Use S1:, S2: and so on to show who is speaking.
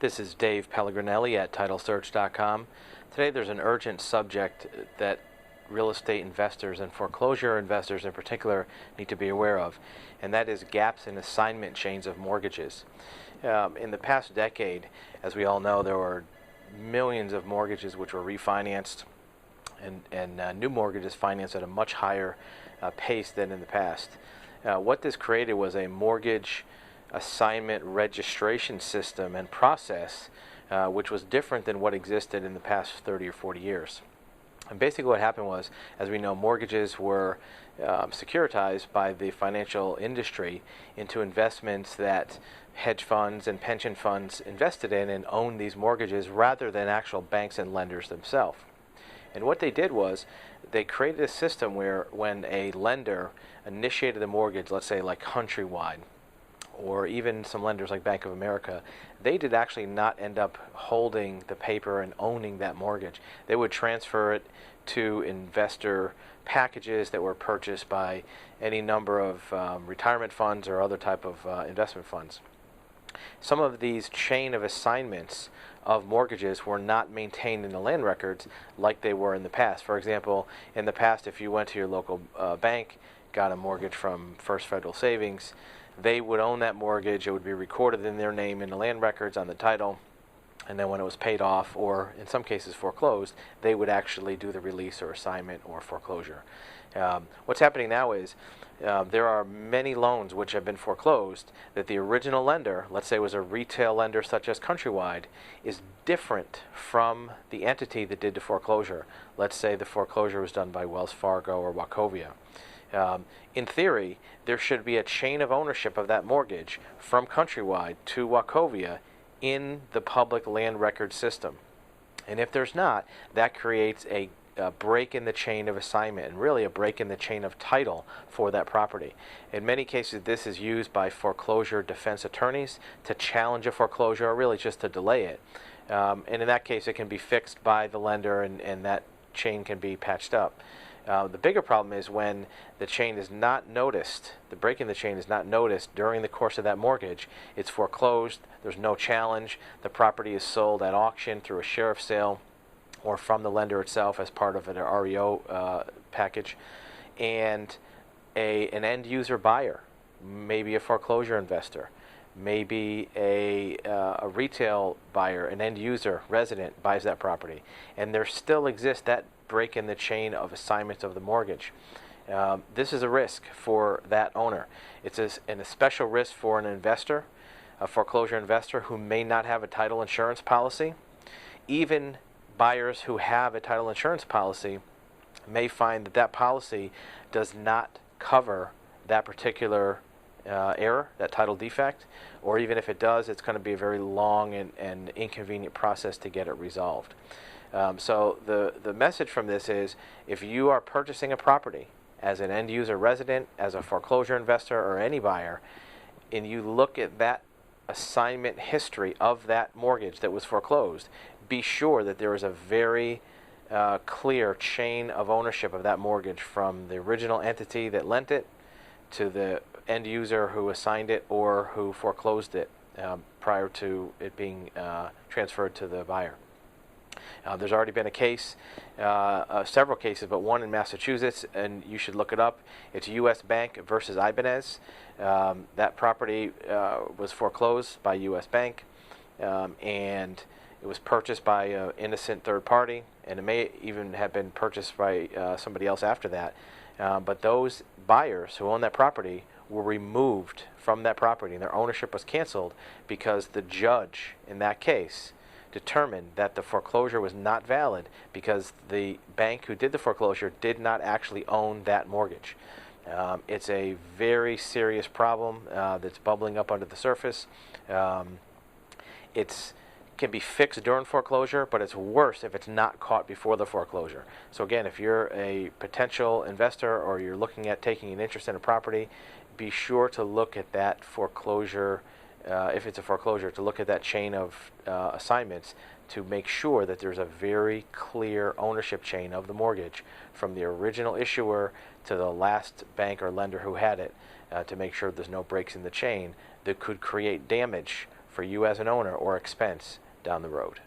S1: This is Dave Pellegrinelli at TitleSearch.com. Today there's an urgent subject that real estate investors and foreclosure investors in particular need to be aware of, and that is gaps in assignment chains of mortgages. In the past decade, as we all know, there were millions of mortgages which were refinanced and new mortgages financed at a much higher pace than in the past. What this created was a mortgage assignment registration system and process which was different than what existed in the past 30 or 40 years. And basically what happened was, as we know, mortgages were securitized by the financial industry into investments that hedge funds and pension funds invested in and owned these mortgages rather than actual banks and lenders themselves. And what they did was they created a system where when a lender initiated a mortgage, let's say like Countrywide, or even some lenders like Bank of America, they did actually not end up holding the paper and owning that mortgage. They would transfer it to investor packages that were purchased by any number of retirement funds or other type of investment funds. Some of these chain of assignments of mortgages were not maintained in the land records like they were in the past. For example, in the past, if you went to your local bank, got a mortgage from First Federal Savings, they would own that mortgage. It would be recorded in their name in the land records on the title, and then when it was paid off, or in some cases foreclosed, they would actually do the release or assignment or foreclosure. What's happening now is there are many loans which have been foreclosed that the original lender, let's say it was a retail lender such as Countrywide, is different from the entity that did the foreclosure. Let's say the foreclosure was done by Wells Fargo or Wachovia. In theory, there should be a chain of ownership of that mortgage from Countrywide to Wachovia in the public land record system. And if there's not, that creates a break in the chain of assignment and really a break in the chain of title for that property. In many cases, this is used by foreclosure defense attorneys to challenge a foreclosure or really just to delay it. And in that case, it can be fixed by the lender and that chain can be patched up. The bigger problem is when the chain is not noticed, the break in the chain is not noticed during the course of that mortgage. It's foreclosed, there's no challenge, the property is sold at auction through a sheriff's sale or from the lender itself as part of an REO package, and an end user buyer, maybe a foreclosure investor, maybe a retail buyer, an end user resident buys that property, and there still exists that break in the chain of assignments of the mortgage. This is a risk for that owner. It's a special risk for an investor, a foreclosure investor who may not have a title insurance policy. Even buyers who have a title insurance policy may find that that policy does not cover that particular error, that title defect, or even if it does, it's going to be a very long and inconvenient process to get it resolved. So the message from this is, if you are purchasing a property as an end user resident, as a foreclosure investor, or any buyer, and you look at that assignment history of that mortgage that was foreclosed, be sure that there is a very clear chain of ownership of that mortgage from the original entity that lent it to the end user who assigned it or who foreclosed it prior to it being transferred to the buyer. There's already been a case, several cases, but one in Massachusetts, and you should look it up. It's U.S. Bank versus Ibanez. That property was foreclosed by U.S. Bank, and it was purchased by an innocent third party, and it may even have been purchased by somebody else after that. But those buyers who own that property were removed from that property, and their ownership was canceled because the judge in that case determined that the foreclosure was not valid because the bank who did the foreclosure did not actually own that mortgage. It's a very serious problem that's bubbling up under the surface. It can be fixed during foreclosure, but it's worse if it's not caught before the foreclosure. So again, if you're a potential investor or you're looking at taking an interest in a property, be sure to look at that foreclosure. If it's a foreclosure, to look at that chain of assignments to make sure that there's a very clear ownership chain of the mortgage from the original issuer to the last bank or lender who had it, to make sure there's no breaks in the chain that could create damage for you as an owner or expense down the road.